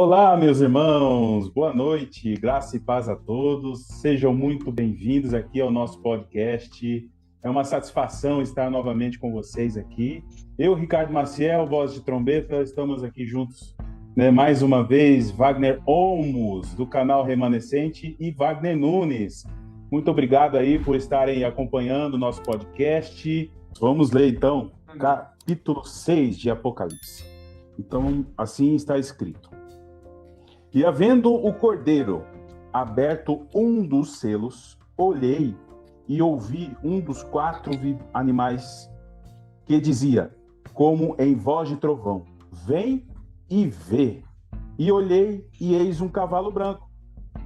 Olá, meus irmãos, boa noite, graça e paz a todos. Sejam muito bem-vindos aqui ao nosso podcast. É uma satisfação estar novamente com vocês aqui. Eu, Ricardo Maciel, voz de trombeta, estamos aqui juntos, né, mais uma vez, Wagner Olmos, do canal Remanescente, e Wagner Nunes. Muito obrigado aí por estarem acompanhando o nosso podcast. Vamos ler, então, capítulo 6 de Apocalipse. Então, assim está escrito. E havendo o cordeiro aberto um dos selos, olhei e ouvi um dos quatro animais que dizia, como em voz de trovão, vem e vê. E olhei e eis um cavalo branco.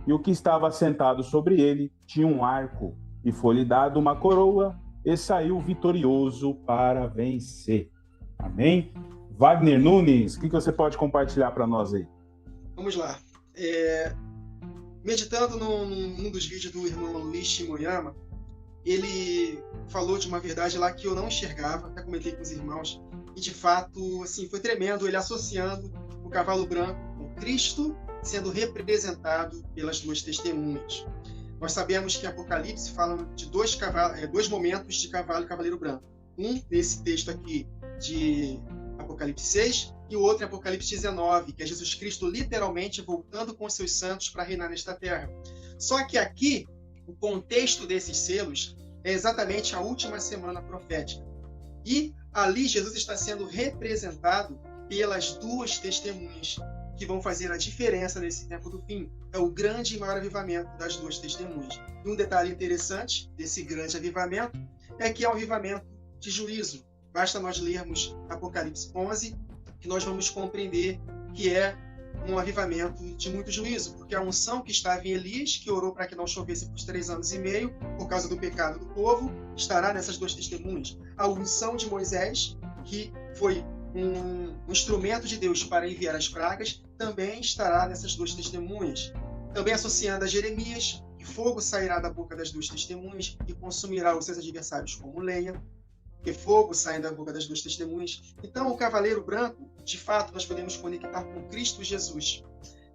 E o que estava sentado sobre ele tinha um arco, e foi-lhe dado uma coroa, e saiu vitorioso para vencer. Amém? Wagner Nunes, o que você pode compartilhar para nós aí? Vamos lá. Meditando num dos vídeos do irmão Luiz Shimoyama, ele falou de uma verdade lá que eu não enxergava, até comentei com os irmãos, e de fato, assim, foi tremendo ele associando o cavalo branco com Cristo sendo representado pelas duas testemunhas. Nós sabemos que Apocalipse fala de dois momentos de cavalo e cavaleiro branco. Um nesse texto aqui de Apocalipse 6 e o outro em Apocalipse 19, que é Jesus Cristo literalmente voltando com os seus santos para reinar nesta terra. Só que aqui, o contexto desses selos é exatamente a última semana profética. E ali Jesus está sendo representado pelas duas testemunhas que vão fazer a diferença nesse tempo do fim. É o grande e maior avivamento das duas testemunhas. E um detalhe interessante desse grande avivamento é que é um avivamento de juízo. Basta nós lermos Apocalipse 11, que nós vamos compreender que é um avivamento de muito juízo, porque a unção que estava em Elias, que orou para que não chovesse por 3 anos e meio, por causa do pecado do povo, estará nessas duas testemunhas. A unção de Moisés, que foi um instrumento de Deus para enviar as pragas, também estará nessas duas testemunhas. Também associando a Jeremias, que fogo sairá da boca das duas testemunhas e consumirá os seus adversários como lenha, que fogo sai da boca das duas testemunhas. Então, o cavaleiro branco, de fato, nós podemos conectar com Cristo Jesus,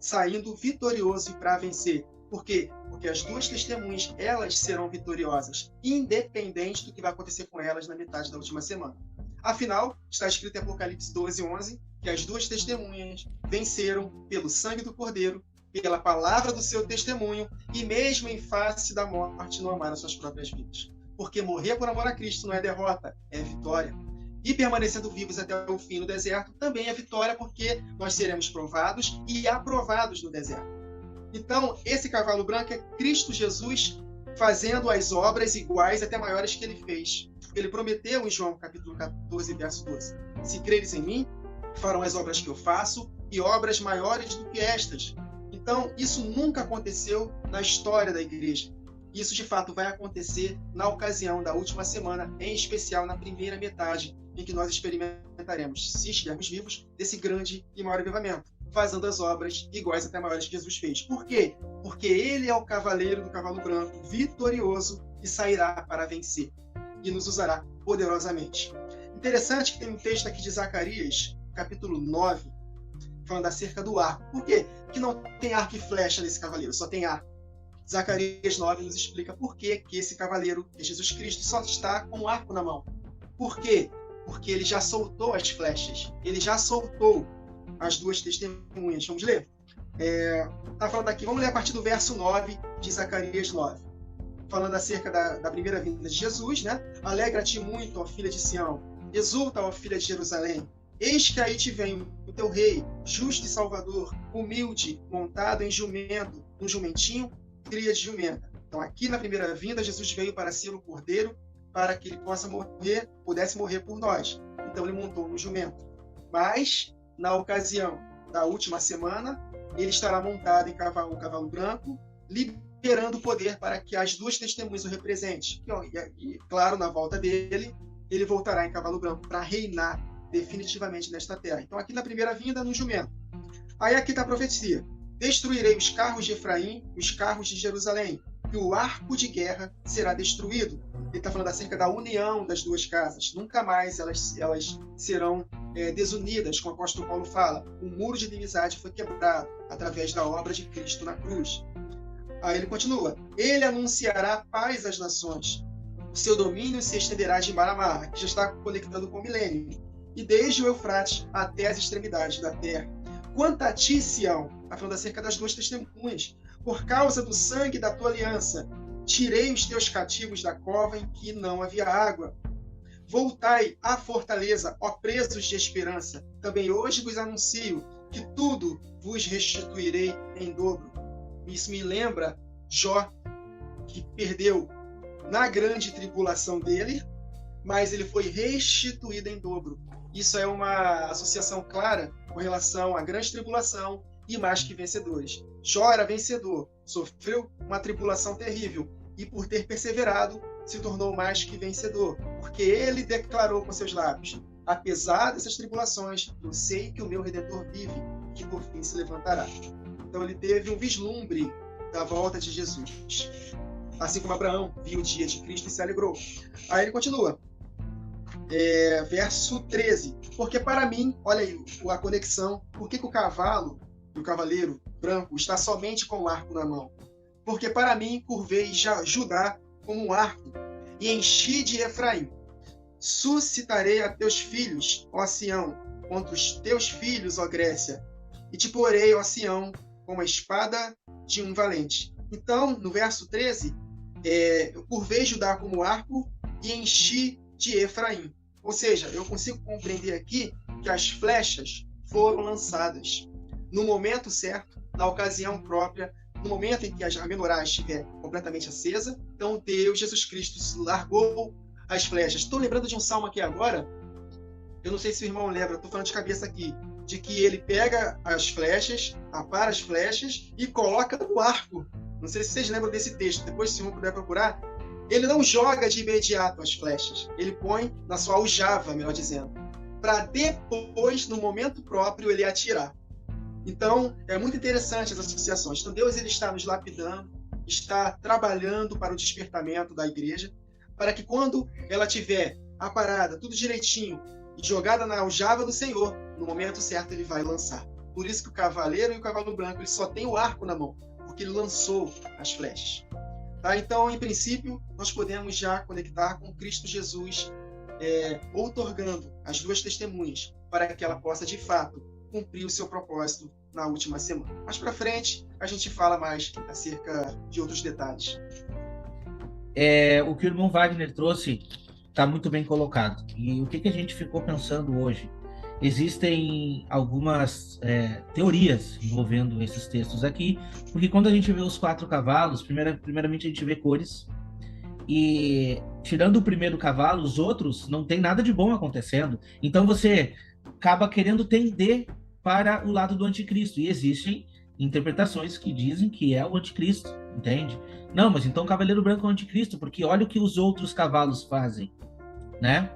saindo vitorioso e para vencer. Por quê? Porque as duas testemunhas, elas serão vitoriosas, independente do que vai acontecer com elas na metade da última semana. Afinal, está escrito em Apocalipse 12:11, que as duas testemunhas venceram pelo sangue do Cordeiro, pela palavra do seu testemunho, e mesmo em face da morte, não amaram suas próprias vidas. Porque morrer por amor a Cristo não é derrota, é vitória. E permanecendo vivos até o fim no deserto também é vitória, porque nós seremos provados e aprovados no deserto. Então, esse cavalo branco é Cristo Jesus fazendo as obras iguais até maiores que ele fez. Ele prometeu em João capítulo 14, verso 12: se creres em mim, farão as obras que eu faço e obras maiores do que estas. Então, isso nunca aconteceu na história da igreja. Isso, de fato, vai acontecer na ocasião da última semana, em especial na primeira metade, em que nós experimentaremos, se estivermos vivos, desse grande e maior avivamento, fazendo as obras iguais até maiores que Jesus fez. Por quê? Porque ele é o cavaleiro do cavalo branco, vitorioso, e sairá para vencer, e nos usará poderosamente. Interessante que tem um texto aqui de Zacarias, capítulo 9, falando acerca do arco. Por quê? Porque não tem arco e flecha nesse cavaleiro, só tem arco. Zacarias 9 nos explica por que esse cavaleiro, que é Jesus Cristo, só está com um arco na mão. Por quê? Porque ele já soltou as flechas. Ele já soltou as duas testemunhas. Vamos ler? Está falando aqui, vamos ler a partir do verso 9 de Zacarias 9. Falando acerca da primeira vinda de Jesus, né? Alegra-te muito, ó filha de Sião. Exulta, ó filha de Jerusalém. Eis que aí te vem o teu rei, justo e salvador, humilde, montado em jumento, um jumentinho, cria de jumenta. Então, aqui na primeira vinda, Jesus veio para ser o cordeiro, para que ele pudesse morrer por nós. Então, ele montou no jumento. Mas, na ocasião da última semana, ele estará montado em um cavalo branco, liberando o poder para que as duas testemunhas o representem. E, claro, na volta dele, ele voltará em cavalo branco para reinar definitivamente nesta terra. Então, aqui na primeira vinda, no jumento. Aí aqui está a profecia. Destruirei os carros de Efraim, os carros de Jerusalém, e o arco de guerra será destruído. Ele está falando acerca da união das duas casas. Nunca mais elas serão desunidas, como o apóstolo Paulo fala. O muro de inimizade foi quebrado através da obra de Cristo na cruz. Aí ele continua: ele anunciará paz às nações. O seu domínio se estenderá de mar a mar, que já está conectando com o milênio, e desde o Eufrates até as extremidades da terra. Quanto a ti, Sião, está falando acerca das duas testemunhas, por causa do sangue da tua aliança, tirei os teus cativos da cova em que não havia água. Voltai à fortaleza, ó presos de esperança. Também hoje vos anuncio que tudo vos restituirei em dobro. Isso me lembra Jó, que perdeu na grande tribulação dele, mas ele foi restituído em dobro. Isso é uma associação clara com relação à grande tribulação e mais que vencedores. Jó era vencedor, sofreu uma tribulação terrível e, por ter perseverado, se tornou mais que vencedor, porque ele declarou com seus lábios: apesar dessas tribulações, eu sei que o meu Redentor vive, que por fim se levantará. Então ele teve um vislumbre da volta de Jesus. Assim como Abraão viu o dia de Cristo e se alegrou. Aí ele continua. Verso 13. Porque para mim, olha aí a conexão, por que o cavalo e o cavaleiro branco está somente com o arco na mão? Porque para mim curvei Judá como um arco e enchi de Efraim. Suscitarei a teus filhos, ó Sião, contra os teus filhos, ó Grécia, e te porei, ó Sião, como a espada de um valente. Então, no verso 13, eu curvei Judá como arco e enchi de Efraim. Ou seja, eu consigo compreender aqui que as flechas foram lançadas no momento certo, na ocasião própria, no momento em que a menorá estiver completamente acesa. Então, Deus, Jesus Cristo, largou as flechas. Estou lembrando de um salmo aqui agora, eu não sei se o irmão lembra, estou falando de cabeça aqui, de que ele pega as flechas, apara as flechas e coloca no arco. Não sei se vocês lembram desse texto, depois se o irmão puder procurar. Ele não joga de imediato as flechas, ele põe na sua aljava, melhor dizendo, para depois, no momento próprio, ele atirar. Então, é muito interessante as associações. Então, Deus ele está nos lapidando, está trabalhando para o despertamento da igreja, para que quando ela tiver aparada, tudo direitinho, e jogada na aljava do Senhor, no momento certo ele vai lançar. Por isso que o cavaleiro e o cavalo branco ele só tem o arco na mão, porque ele lançou as flechas. Tá? Então, em princípio, nós podemos já conectar com Cristo Jesus, outorgando as duas testemunhas, para que ela possa, de fato, cumprir o seu propósito na última semana. Mais para frente, a gente fala mais acerca de outros detalhes. O que o irmão Wagner trouxe está muito bem colocado. E o que a gente ficou pensando hoje? Existem algumas teorias envolvendo esses textos aqui, porque quando a gente vê os 4 cavalos, primeiramente a gente vê cores, e tirando o primeiro cavalo, os outros não tem nada de bom acontecendo. Então você acaba querendo tender para o lado do anticristo, e existem interpretações que dizem que é o anticristo, entende? Não, mas então o cavaleiro branco é o anticristo, porque olha o que os outros cavalos fazem, né?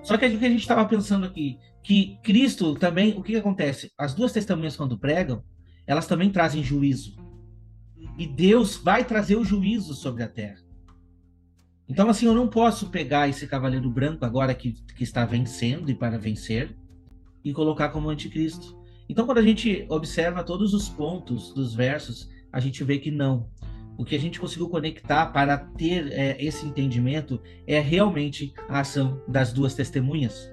Só que o que a gente estava pensando aqui, que Cristo também, o que acontece? As duas testemunhas quando pregam, elas também trazem juízo. E Deus vai trazer o juízo sobre a terra. Então, assim, eu não posso pegar esse cavaleiro branco agora que está vencendo e para vencer e colocar como anticristo. Então, quando a gente observa todos os pontos dos versos, a gente vê que não. O que a gente conseguiu conectar para ter esse entendimento é realmente a ação das duas testemunhas.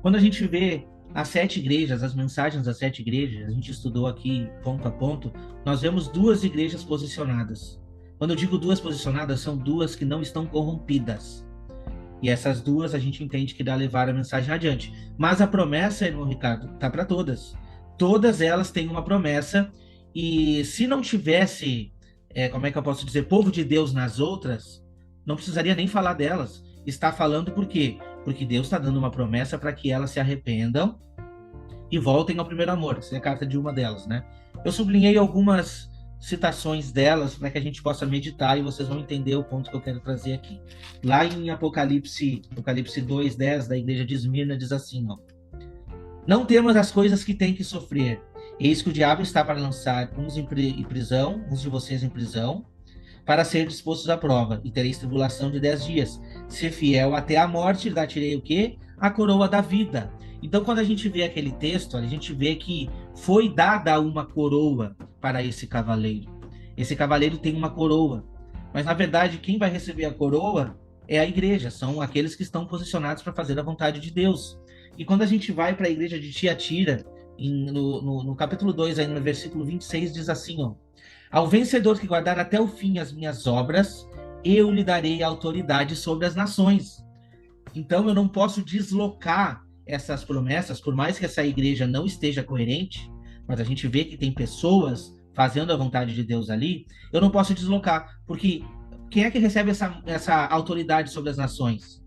Quando a gente vê as 7 igrejas, as mensagens das 7 igrejas, a gente estudou aqui ponto a ponto, nós vemos 2 igrejas posicionadas. Quando eu digo 2 posicionadas, são 2 que não estão corrompidas. E essas 2 a gente entende que dá a levar a mensagem adiante. Mas a promessa, irmão Ricardo, está para todas. Todas elas têm uma promessa, e se não tivesse, como é que eu posso dizer, povo de Deus nas outras, não precisaria nem falar delas. Está falando por quê? Porque Deus está dando uma promessa para que elas se arrependam e voltem ao primeiro amor. Essa é a carta de uma delas, né? Eu sublinhei algumas citações delas para que a gente possa meditar e vocês vão entender o ponto que eu quero trazer aqui. Lá em Apocalipse 2:10, da igreja de Esmirna, diz assim, ó: não temos as coisas que tem que sofrer. Eis que o diabo está para lançar uns em prisão, uns de vocês em prisão, para ser dispostos à prova, e tereis tribulação de 10 dias. Ser fiel até a morte, dar-te-ei o quê? A coroa da vida. Então, quando a gente vê aquele texto, a gente vê que foi dada uma coroa para esse cavaleiro. Esse cavaleiro tem uma coroa, mas na verdade quem vai receber a coroa é a igreja, são aqueles que estão posicionados para fazer a vontade de Deus. E quando a gente vai para a igreja de Tiatira, no capítulo 2, aí no versículo 26, diz assim, ó: ao vencedor que guardar até o fim as minhas obras, eu lhe darei autoridade sobre as nações. Então eu não posso deslocar essas promessas, por mais que essa igreja não esteja coerente, mas a gente vê que tem pessoas fazendo a vontade de Deus ali, eu não posso deslocar, porque quem é que recebe essa autoridade sobre as nações?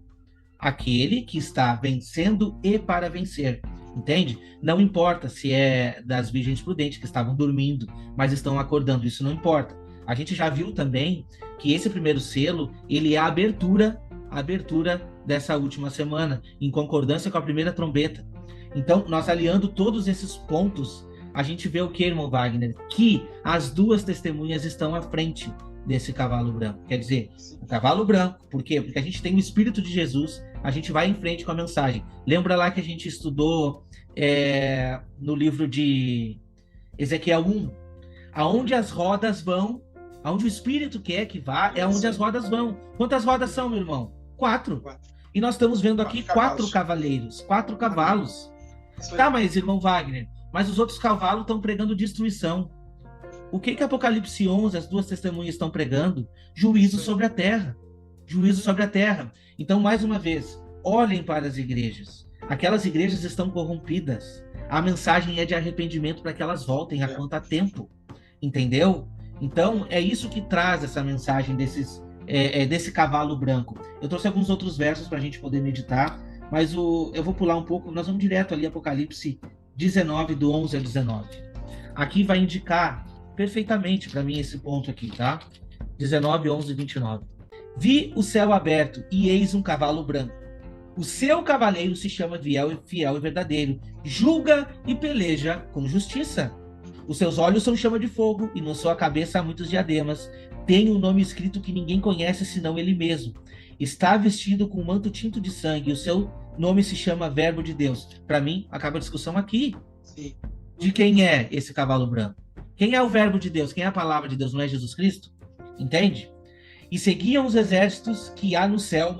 Aquele que está vencendo e para vencer, entende? Não importa se é das virgens prudentes que estavam dormindo, mas estão acordando, isso não importa. A gente já viu também que esse primeiro selo, ele é a abertura dessa última semana, em concordância com a primeira trombeta. Então, nós aliando todos esses pontos, a gente vê o que, irmão Wagner? Que as duas testemunhas estão à frente desse cavalo branco. Quer dizer, o cavalo branco, por quê? Porque a gente tem o Espírito de Jesus, a gente vai em frente com a mensagem. Lembra lá que a gente estudou no livro de Ezequiel 1, aonde as rodas vão, aonde o Espírito quer que vá, é onde as rodas vão. Quantas rodas são, meu irmão? 4. E nós estamos vendo aqui 4 cavaleiros, 4 cavalos. Tá, mas irmão Wagner, mas os outros cavalos estão pregando destruição. O que Apocalipse 11, as duas testemunhas estão pregando? Juízo sobre a terra. Juízo sobre a terra. Então, mais uma vez, olhem para as igrejas. Aquelas igrejas estão corrompidas. A mensagem é de arrependimento para que elas voltem a quanto a tempo. Entendeu? Então, é isso que traz essa mensagem desse cavalo branco. Eu trouxe alguns outros versos para a gente poder meditar, mas eu vou pular um pouco, nós vamos direto ali, Apocalipse 19, do 11 a 19. Aqui vai indicar perfeitamente para mim esse ponto aqui, tá? 19, 11 e 29. Vi o céu aberto e eis um cavalo branco. O seu cavaleiro se chama fiel e verdadeiro, julga e peleja com justiça. Os seus olhos são chama de fogo e na sua cabeça há muitos diademas. Tem um nome escrito que ninguém conhece senão ele mesmo. Está vestido com um manto tinto de sangue. O seu nome se chama Verbo de Deus. Para mim, acaba a discussão aqui. Sim. De quem é esse cavalo branco? Quem é o Verbo de Deus? Quem é a palavra de Deus? Não é Jesus Cristo? Entende? E seguiam os exércitos que há no céu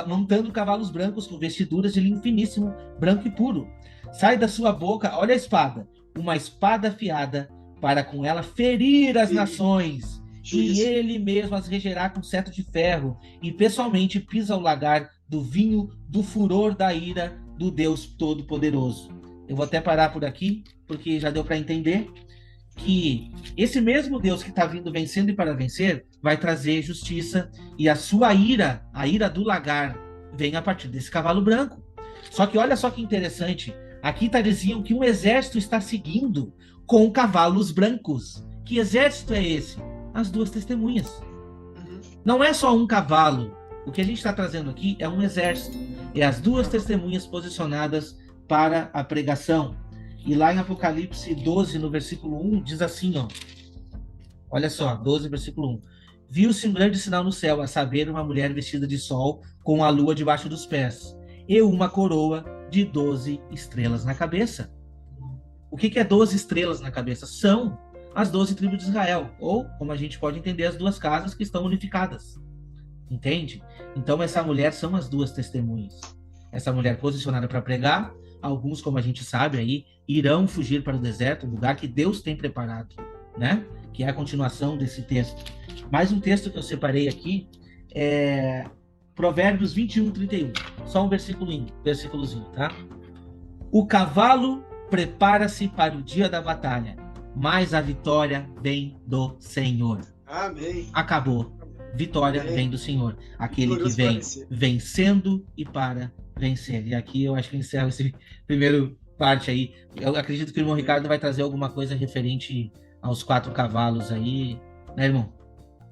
montando cavalos brancos com vestiduras de linho finíssimo, branco e puro. Sai da sua boca, olha a espada, uma espada afiada, para com ela ferir as nações. E ele mesmo as regerá com cetro de ferro, e pessoalmente pisa o lagar do vinho do furor da ira do Deus Todo-Poderoso. Eu vou até parar por aqui, porque já deu para entender que esse mesmo Deus que está vindo vencendo e para vencer, vai trazer justiça, e a sua ira, a ira do lagar, vem a partir desse cavalo branco. Só que olha só que interessante, aqui diziam que um exército está seguindo com cavalos brancos. Que exército é esse? As duas testemunhas. Não é só um cavalo. O que a gente está trazendo aqui é um exército. É as duas testemunhas posicionadas para a pregação. E lá em Apocalipse 12, no versículo 1, diz assim, ó. Olha só, 12, versículo 1. Viu-se um grande sinal no céu, a saber, uma mulher vestida de sol, com a lua debaixo dos pés, e uma coroa de 12 estrelas na cabeça. O que é 12 estrelas na cabeça? São as 12 tribos de Israel, ou, como a gente pode entender, as duas casas que estão unificadas. Entende? Então, essa mulher são as duas testemunhas. Essa mulher posicionada para pregar, alguns, como a gente sabe aí, irão fugir para o deserto, um lugar que Deus tem preparado, né? Que é a continuação desse texto. Mais um texto que eu separei aqui é Provérbios 21, 31. Só um versículozinho, tá? O cavalo prepara-se para o dia da batalha, mas a vitória vem do Senhor. Amém. Acabou. Vitória vem do Senhor. Aquele que vem vencendo e para vencer. E aqui eu acho que eu encerro esse primeiro parte aí. Eu acredito que o irmão Ricardo vai trazer alguma coisa referente aos 4 cavalos aí, né, irmão?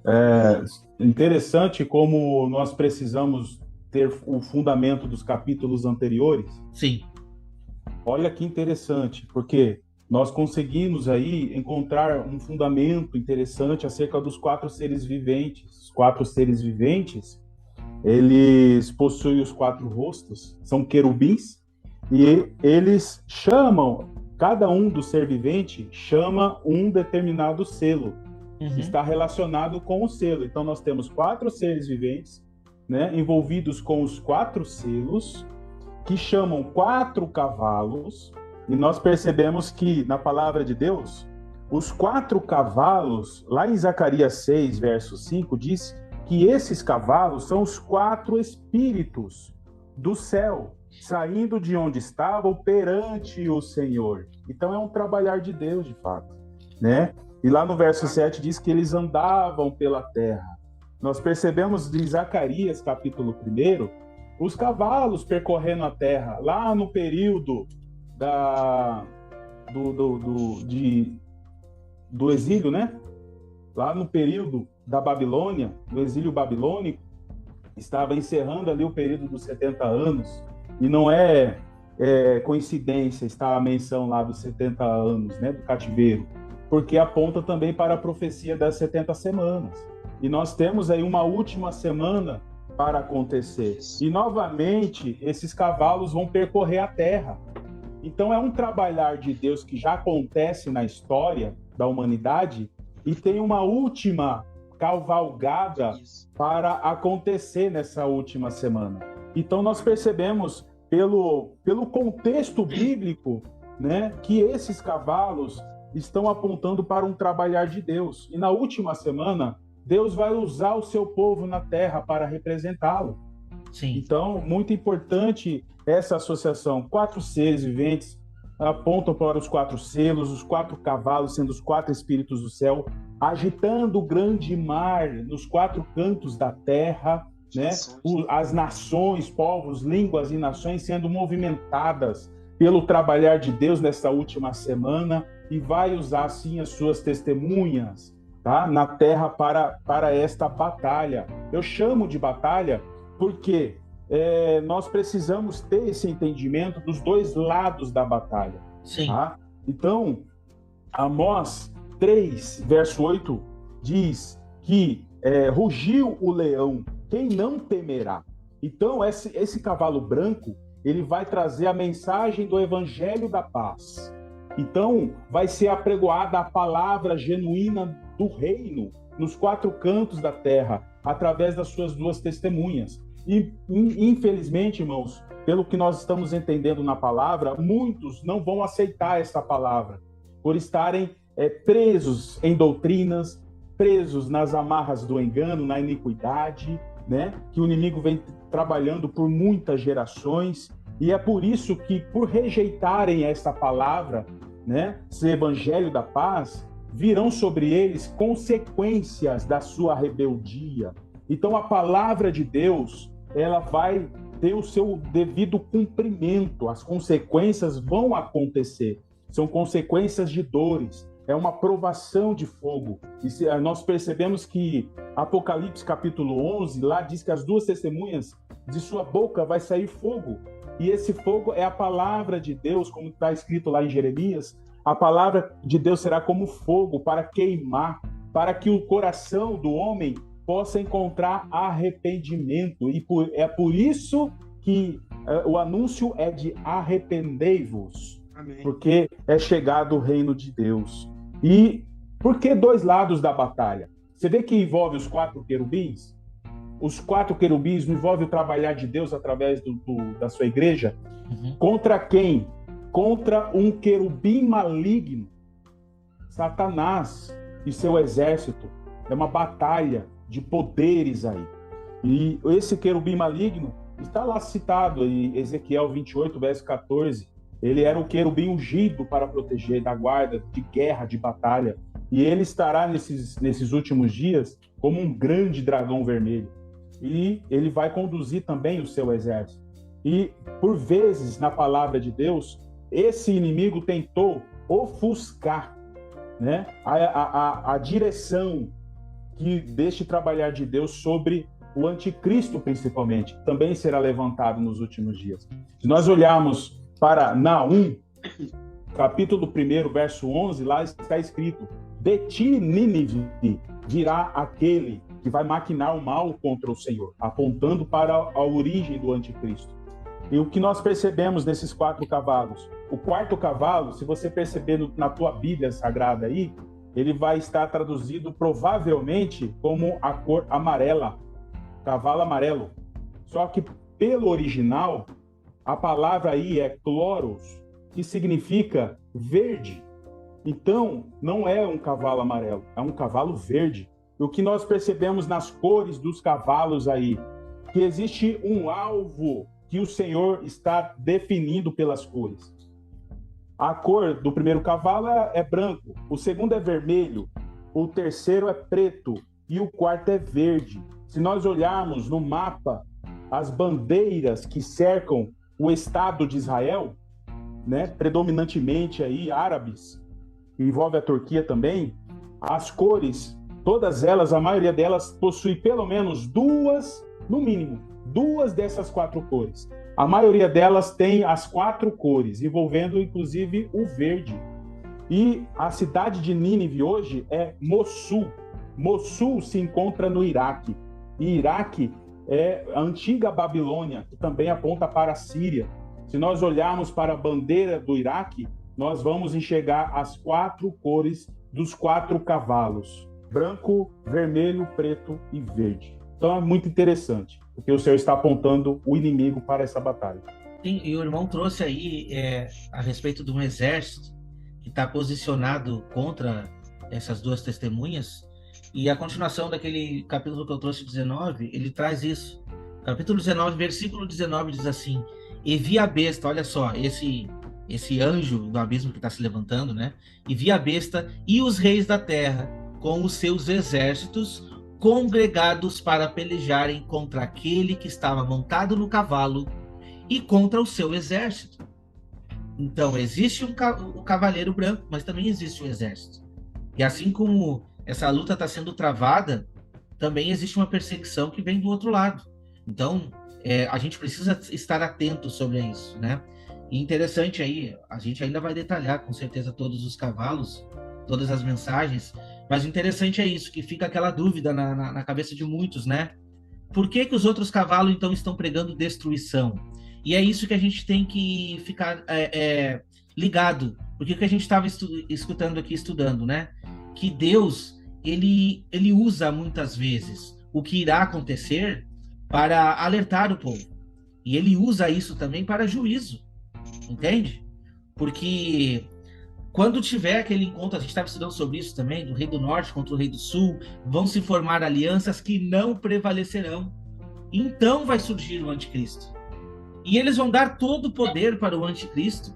É interessante como nós precisamos ter o fundamento dos capítulos anteriores. Sim. Olha que interessante, porque nós conseguimos aí encontrar um fundamento interessante acerca dos 4 seres viventes. Os 4 seres viventes, eles possuem os 4 rostos, são querubins, E eles chamam, cada um do ser vivente chama um determinado selo. Está relacionado com o selo. Então nós temos 4 seres viventes, né, envolvidos com os 4 selos, que chamam 4 cavalos, e nós percebemos que na palavra de Deus, os 4 cavalos, lá em Zacarias 6, verso 5, diz que esses cavalos são os 4 espíritos do céu, saindo de onde estavam perante o Senhor. Então é um trabalhar de Deus, de fato, né? E lá no verso 7 diz que eles andavam pela terra. Nós percebemos em Zacarias, capítulo 1, os cavalos percorrendo a terra, lá no período do exílio, né? Lá no período da Babilônia, do exílio babilônico, estava encerrando ali o período dos 70 anos, e não é coincidência estar a menção lá dos 70 anos, né, do cativeiro, porque aponta também para a profecia das 70 semanas. E nós temos aí uma última semana para acontecer. E novamente, esses cavalos vão percorrer a terra. Então é um trabalhar de Deus que já acontece na história da humanidade e tem uma última cavalgada para acontecer nessa última semana. Então nós percebemos pelo contexto bíblico, né, que esses cavalos estão apontando para um trabalhar de Deus. E na última semana, Deus vai usar o seu povo na terra para representá-lo. Sim. Então, muito importante essa associação. 4 seres viventes apontam para os 4 selos, os 4 cavalos sendo os 4 espíritos do céu, agitando o grande mar nos 4 cantos da terra, né? As nações, povos, línguas e nações sendo movimentadas pelo trabalhar de Deus nessa última semana, e vai usar, assim, as suas testemunhas, tá, na terra para esta batalha. Eu chamo de batalha porque nós precisamos ter esse entendimento dos 2 lados da batalha. Sim. Tá? Então, Amós 3, verso 8, diz que rugiu o leão, quem não temerá? Então, esse cavalo branco, ele vai trazer a mensagem do evangelho da paz. Então, vai ser apregoada a palavra genuína do reino nos 4 cantos da terra, através das suas 2 testemunhas. E, infelizmente, irmãos, pelo que nós estamos entendendo na palavra, muitos não vão aceitar essa palavra, por estarem presos em doutrinas, presos nas amarras do engano, na iniquidade, né, que o inimigo vem trabalhando por muitas gerações. E é por isso que, por rejeitarem essa palavra, né, esse evangelho da paz, virão sobre eles consequências da sua rebeldia. Então, a palavra de Deus, ela vai ter o seu devido cumprimento, as consequências vão acontecer, são consequências de dores, é uma provação de fogo. E nós percebemos que Apocalipse capítulo 11, lá diz que as 2 testemunhas, de sua boca vai sair fogo, e esse fogo é a palavra de Deus, como está escrito lá em Jeremias. A palavra de Deus será como fogo para queimar, para que o coração do homem possa encontrar arrependimento. E é por isso que o anúncio é de arrependei-vos, porque é chegado o reino de Deus. E por que 2 lados da batalha? Você vê que envolve os 4 querubins? Os 4 querubins não envolve o trabalhar de Deus através da sua igreja? Uhum. Contra quem? Contra um querubim maligno, Satanás e seu exército. É uma batalha de poderes aí. E esse querubim maligno está lá citado em Ezequiel 28, verso 14. Ele era o querubim ungido para proteger da guarda, de guerra, de batalha. E ele estará nesses últimos dias como um grande dragão vermelho. E ele vai conduzir também o seu exército. E, por vezes, na palavra de Deus, esse inimigo tentou ofuscar, né, a direção deste trabalhar de Deus sobre o anticristo, principalmente, também será levantado nos últimos dias. Se nós olharmos para Naum, capítulo 1, verso 11, lá está escrito: de ti, Nínive, virá aquele que vai maquinar o mal contra o Senhor, apontando para a origem do anticristo. E o que nós percebemos nesses 4 cavalos? O 4º cavalo, se você perceber na tua Bíblia Sagrada aí, ele vai estar traduzido provavelmente como a cor amarela, cavalo amarelo. Só que pelo original, a palavra aí é chloros, que significa verde. Então, não é um cavalo amarelo, é um cavalo verde. E o que nós percebemos nas cores dos cavalos aí, que existe um alvo que o Senhor está definindo pelas cores. A cor do primeiro cavalo é branco, o segundo é vermelho, o terceiro é preto e o quarto é verde. Se nós olharmos no mapa as bandeiras que cercam o Estado de Israel, né, predominantemente aí árabes, envolve a Turquia também, as cores, todas elas, a maioria delas possui pelo menos 2, no mínimo, 2 dessas 4 cores. A maioria delas tem as 4 cores, envolvendo inclusive o verde. E a cidade de Nínive hoje é Mossul. Mossul se encontra no Iraque. E Iraque é a antiga Babilônia, que também aponta para a Síria. Se nós olharmos para a bandeira do Iraque, nós vamos enxergar as 4 cores dos 4 cavalos: branco, vermelho, preto e verde. Então é muito interessante, porque o Senhor está apontando o inimigo para essa batalha. Sim, e o irmão trouxe aí a respeito de um exército que está posicionado contra essas 2 testemunhas, e a continuação daquele capítulo que eu trouxe, 19, ele traz isso. Capítulo 19, versículo 19 diz assim: e vi a besta, olha só, esse anjo do abismo que está se levantando, né? E vi a besta e os reis da terra com os seus exércitos congregados para pelejarem contra aquele que estava montado no cavalo e contra o seu exército. Então, existe o cavaleiro branco, mas também existe o exército. E assim como essa luta está sendo travada, também existe uma perseguição que vem do outro lado. Então, a gente precisa estar atento sobre isso, né? E interessante aí, a gente ainda vai detalhar com certeza todos os cavalos, todas as mensagens, mas o interessante é isso, que fica aquela dúvida na cabeça de muitos, né? Por que os outros cavalos, então, estão pregando destruição? E é isso que a gente tem que ficar ligado, porque o que a gente estava escutando aqui, estudando, né? Que Deus, ele usa muitas vezes o que irá acontecer para alertar o povo. E ele usa isso também para juízo, entende? Porque quando tiver aquele encontro, a gente estava estudando sobre isso também, do rei do norte contra o rei do sul, vão se formar alianças que não prevalecerão. Então vai surgir o anticristo. E eles vão dar todo o poder para o anticristo,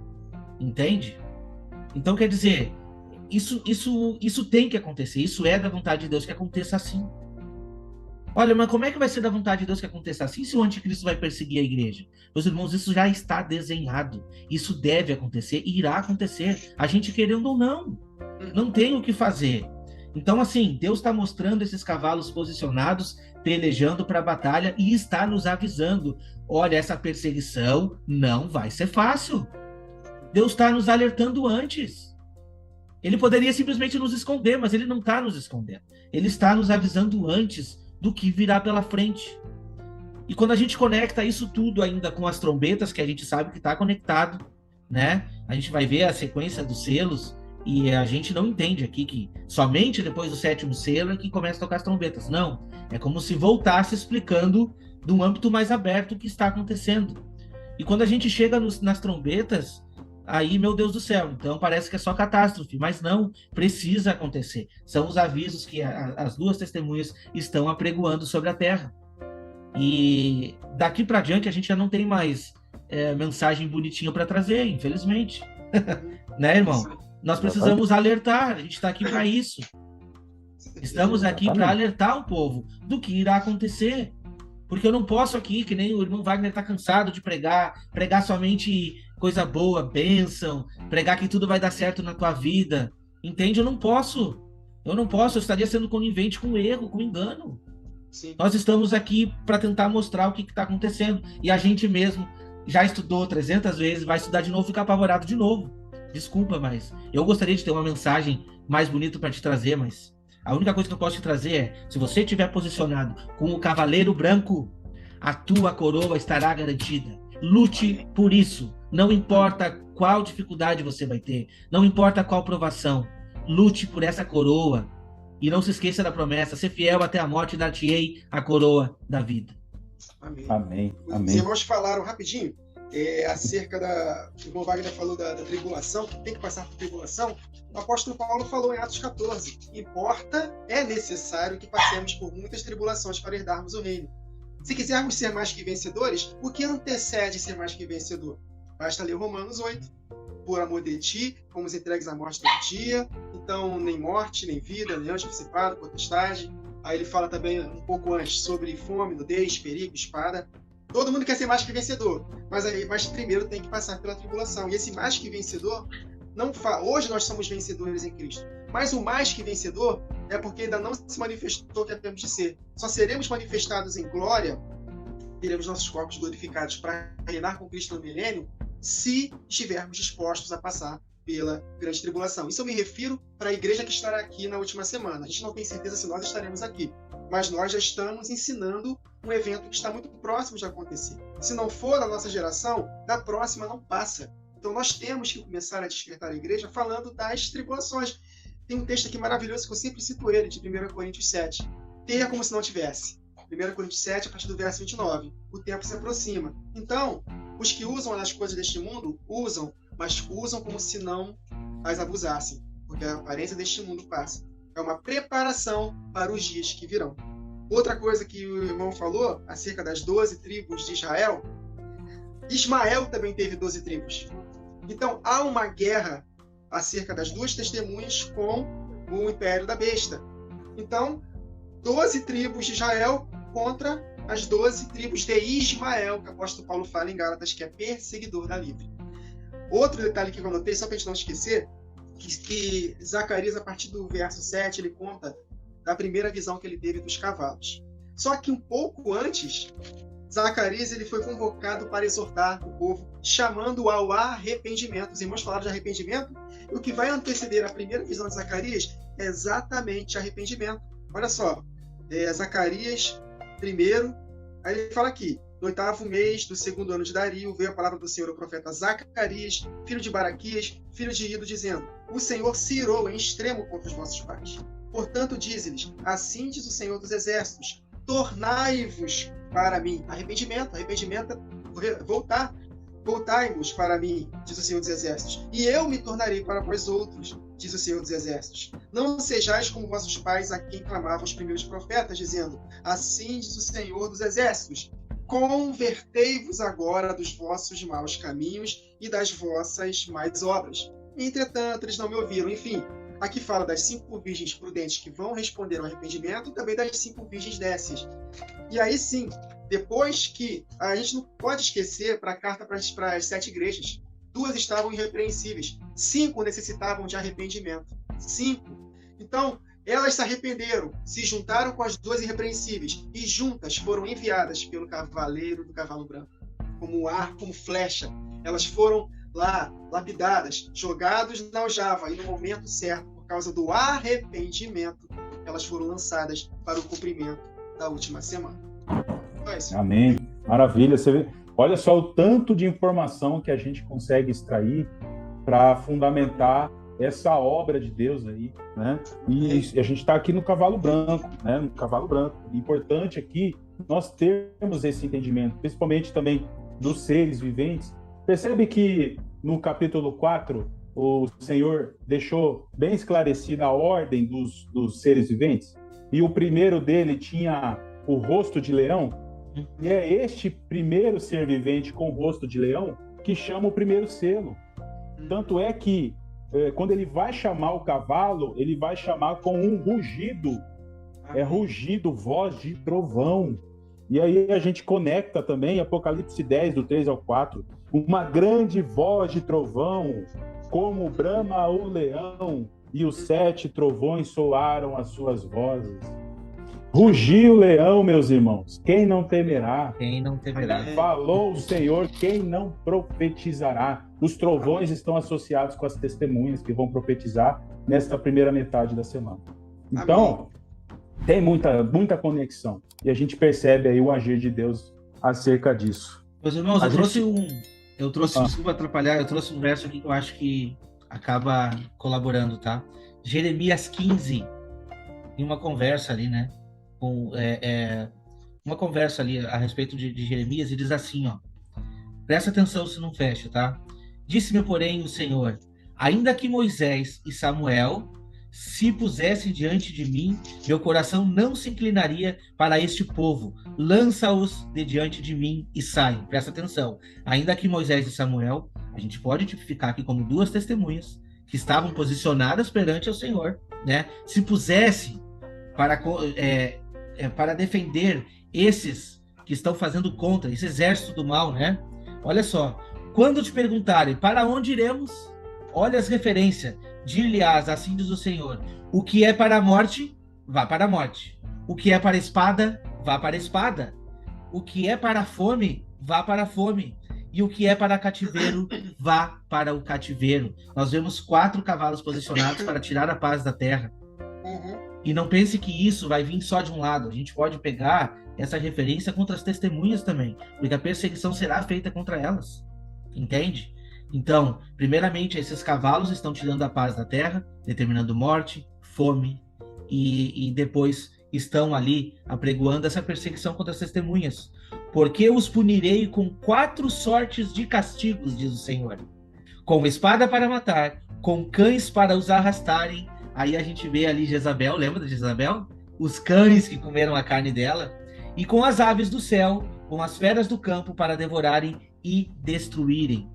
entende? Então, quer dizer, isso tem que acontecer, isso é da vontade de Deus que aconteça assim. Olha, mas como é que vai ser da vontade de Deus que aconteça assim se o anticristo vai perseguir a igreja? Meus irmãos, isso já está desenhado. Isso deve acontecer e irá acontecer. A gente querendo ou não. Não tem o que fazer. Então, assim, Deus está mostrando esses cavalos posicionados, pelejando para a batalha e está nos avisando. Olha, essa perseguição não vai ser fácil. Deus está nos alertando antes. Ele poderia simplesmente nos esconder, mas ele não está nos escondendo. Ele está nos avisando antes do que virá pela frente. E quando a gente conecta isso tudo ainda com as trombetas, que a gente sabe que está conectado, né? A gente vai ver a sequência dos selos e a gente não entende aqui que somente depois do 7º selo é que começa a tocar as trombetas. Não, é como se voltasse explicando de um âmbito mais aberto o que está acontecendo. E quando a gente chega nas trombetas, aí, meu Deus do céu, então parece que é só catástrofe, mas não, precisa acontecer. São os avisos que as 2 testemunhas estão apregoando sobre a terra. E daqui para diante a gente já não tem mais mensagem bonitinha para trazer, infelizmente. Né, irmão? Nós precisamos alertar, a gente está aqui para isso. Estamos aqui para alertar o povo do que irá acontecer. Porque eu não posso aqui, que nem o irmão Wagner está cansado de pregar somente coisa boa, bênção, pregar que tudo vai dar certo na tua vida. Entende? Eu não posso, eu estaria sendo conivente com erro, com engano. Sim. Nós estamos aqui para tentar mostrar o que está acontecendo. E a gente mesmo já estudou 300 vezes, vai estudar de novo e ficar apavorado de novo. Desculpa, mas eu gostaria de ter uma mensagem mais bonita para te trazer, mas a única coisa que eu posso te trazer é, se você estiver posicionado com o cavaleiro branco, a tua coroa estará garantida. Lute por isso. Não importa qual dificuldade você vai ter, não importa qual provação, lute por essa coroa. E não se esqueça da promessa: ser fiel até a morte, dar-te-ei a coroa da vida. Amém. Amém. Os Amém. irmãos falaram rapidinho acerca da... O irmão Wagner falou da tribulação, que tem que passar por tribulação. O apóstolo Paulo falou em Atos 14. Importa, é necessário que passemos por muitas tribulações para herdarmos o reino. Se quisermos ser mais que vencedores, o que antecede ser mais que vencedor? Basta ler Romanos 8. Por amor de ti, fomos entregues à morte todo dia. Então, nem morte, nem vida, nem anjo, principado, potestade. Aí ele fala também um pouco antes sobre fome, nudez, perigo, espada. Todo mundo quer ser mais que vencedor, mas primeiro tem que passar pela tribulação. E esse mais que vencedor, hoje nós somos vencedores em Cristo, mas o mais que vencedor é porque ainda não se manifestou o que havemos de ser. Só seremos manifestados em glória, teremos nossos corpos glorificados para reinar com Cristo no milênio, se estivermos dispostos a passar pela grande tribulação. Isso eu me refiro para a igreja que estará aqui na última semana. A gente não tem certeza se nós estaremos aqui, mas nós já estamos ensinando um evento que está muito próximo de acontecer. Se não for da nossa geração, da próxima não passa. Então nós temos que começar a despertar a igreja falando das tribulações. Tem um texto aqui maravilhoso que eu sempre cito ele, de 1 Coríntios 7. Tenha como se não tivesse. 1 Coríntios 7, a partir do verso 29. O tempo se aproxima. Então, os que usam as coisas deste mundo, usam, mas usam como se não as abusassem, porque a aparência deste mundo passa. É uma preparação para os dias que virão. Outra coisa que o irmão falou acerca das 12 tribos de Israel, Ismael também teve 12 tribos. Então, há uma guerra acerca das duas testemunhas com o Império da Besta. Então, 12 tribos de Israel contra as 12 tribos de Ismael, que o apóstolo Paulo fala em Gálatas, que é perseguidor da livre. Outro detalhe que eu anotei, só para a gente não esquecer, que Zacarias, a partir do verso 7, ele conta da primeira visão que ele teve dos cavalos. Só que um pouco antes, Zacarias ele foi convocado para exortar o povo, chamando ao arrependimento. Os irmãos falaram de arrependimento, e o que vai anteceder a primeira visão de Zacarias é exatamente arrependimento. Olha só, Zacarias primeiro, aí ele fala aqui: no 8º mês do 2º ano de Dario, veio a palavra do Senhor ao profeta Zacarias, filho de Baraquias, filho de Ido, dizendo: o Senhor se irou em extremo contra os vossos pais. Portanto, diz-lhes: assim diz o Senhor dos Exércitos, tornai-vos para mim. Arrependimento é voltar. Voltai-vos para mim, diz o Senhor dos Exércitos, e eu me tornarei para vós outros, diz o Senhor dos Exércitos. Não sejais como vossos pais, a quem clamavam os primeiros profetas, dizendo: assim diz o Senhor dos Exércitos, convertei-vos agora dos vossos maus caminhos e das vossas más obras. Entretanto, eles não me ouviram. Enfim, aqui fala das 5 virgens prudentes que vão responder ao arrependimento e também das 5 virgens nécias. E aí sim, depois que a gente não pode esquecer para a carta para as 7 igrejas, 2 estavam irrepreensíveis, 5 necessitavam de arrependimento. 5. Então, elas se arrependeram, se juntaram com as 2 irrepreensíveis e juntas foram enviadas pelo cavaleiro do cavalo branco, como ar, como flecha. Elas foram lá, lapidadas, jogadas na aljava, e no momento certo, por causa do arrependimento, elas foram lançadas para o cumprimento da última semana. Amém. Maravilha. Você vê, olha só o tanto de informação que a gente consegue extrair para fundamentar essa obra de Deus aí, né? E a gente está aqui no cavalo branco, né? No cavalo branco. O importante aqui nós termos esse entendimento, principalmente também dos seres viventes. Percebe que no capítulo 4 o Senhor deixou bem esclarecida a ordem dos seres viventes? E o primeiro dele tinha o rosto de leão, e é este primeiro ser vivente com o rosto de leão que chama o primeiro selo. Tanto é que quando ele vai chamar o cavalo, ele vai chamar com um rugido. É rugido, voz de trovão. E aí a gente conecta também Apocalipse 10, do 3 ao 4. Uma grande voz de trovão, como brama o leão, e os 7 trovões soaram as suas vozes. Rugiu o leão, meus irmãos, quem não temerá? Quem não temerá? Falou o Senhor, quem não profetizará? Os trovões estão associados com as testemunhas que vão profetizar nesta primeira metade da semana. Então, tem muita conexão. E a gente percebe aí o agir de Deus acerca disso. Meus irmãos, eu trouxe, Ah. desculpa atrapalhar, eu trouxe um verso aqui que eu acho que acaba colaborando, tá? Jeremias 15, em uma conversa ali, né? Uma conversa ali a respeito de Jeremias, e diz assim, ó. Presta atenção se não fecha, tá? Disse-me, porém, o Senhor, ainda que Moisés e Samuel se pusessem diante de mim, meu coração não se inclinaria para este povo. Lança-os de diante de mim e sai. Presta atenção. Ainda que Moisés e Samuel, a gente pode tipificar aqui como duas testemunhas que estavam posicionadas perante o Senhor, né? Se pusessem para defender esses que estão fazendo contra, esse exército do mal, né? Olha só, quando te perguntarem para onde iremos, olha as referências. Dir-lhe-ás, assim diz o Senhor, o que é para a morte, vá para a morte. O que é para a espada, vá para a espada. O que é para a fome, vá para a fome. E o que é para cativeiro, vá para o cativeiro. Nós vemos 4 cavalos posicionados para tirar a paz da terra. E não pense que isso vai vir só de um lado. A gente pode pegar essa referência contra as testemunhas também, porque a perseguição será feita contra elas. Entende? Então, primeiramente, esses cavalos estão tirando a paz da terra, determinando morte, fome, e depois estão ali apregoando essa perseguição contra as testemunhas. Porque eu os punirei com 4 sortes de castigos, diz o Senhor. Com espada para matar, com cães para os arrastarem. Aí a gente vê ali Jezabel, lembra de Jezabel? Os cães que comeram a carne dela. E com as aves do céu, com as feras do campo para devorarem e destruírem.